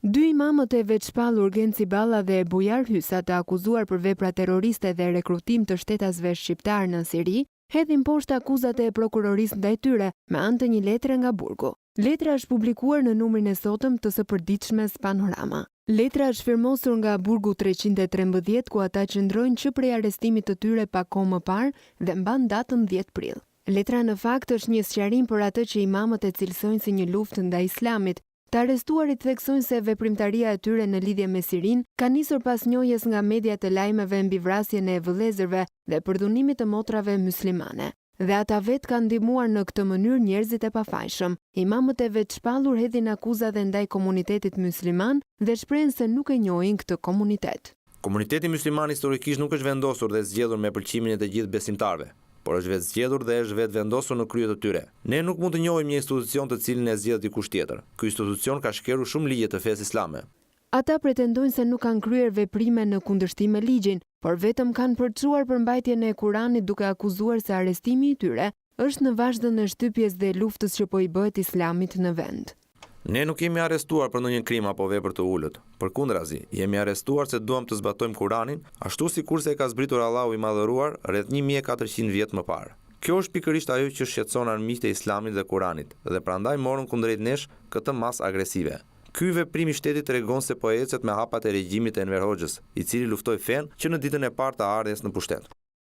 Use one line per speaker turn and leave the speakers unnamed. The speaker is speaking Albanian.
Dy imamët e veçpallur Genci Balla dhe Bujar Hysa, të akuzuar për vepra terroriste dhe rekrutim të shtetasve shqiptar në Siri, hedhin poshtë akuzat e prokurorisë ndaj tyre me anë të një letre nga burgu. Letra është publikuar në numrin e sotëm të së përditshmes Panorama. Letra është firmosur nga burgu 313, ku ata qëndrojnë që prej arrestimit të tyre pak kohë më parë dhe mban datën 10 prill. Letra në fakt është një sqarim për atë që imamët e cilësojnë si një luftë ndaj Islamit. Të arrestuarit theksojnë se veprimtaria e tyre në lidhje me Sirin ka nisur pas njohjes nga media të lajmeve mbi vrasjen e vëllezërve dhe përdhunimit të motrave muslimane. Dhe ata vetë kanë ndihmuar në këtë mënyrë njerëzit e pafajshëm. Imamët e veçpallur hedhin akuza dhe ndaj komunitetit musliman dhe shprehen se nuk e njohin këtë komunitet.
Komuniteti musliman historikisht nuk është vendosur dhe zgjedhur me pëlqimin e të gjithë besimtarëve, por është vetë zgjedhur dhe është vetë vendosur në krye të tyre. Ne nuk mund të njohim një institucion të cilin e zgjedh dikush tjetër. Ky institucion ka shkelur shumë ligje të fesë islame.
Ata pretendojnë se nuk kanë kryer veprime në kundërshtim me ligjin, por vetëm kanë përçuar përmbajtjen e Kuranit duke akuzuar se arrestimi i tyre është në vazhdën e shtypjes dhe luftës që po i bëhet Islamit në vend.
Ne nuk jemi arrestuar për ndonjë krim apo vepër të ulët. Përkundrazi, jemi arrestuar se duam të zbatojmë Kuranin, ashtu sikurse e ka zbritur Allahu i Madhëruar rreth 1400 vjet më parë. Kjo është pikërisht ajo që shqetëson armiqtë e Islamit dhe Kuranit, dhe prandaj morën kundrejt nesh këtë masë agresive. Ky veprim i shtetit tregon se po ecet me hapat e regjimit të Enver Hoxhës, i cili luftoi fen që në ditën e parë të ardhes në pushtet.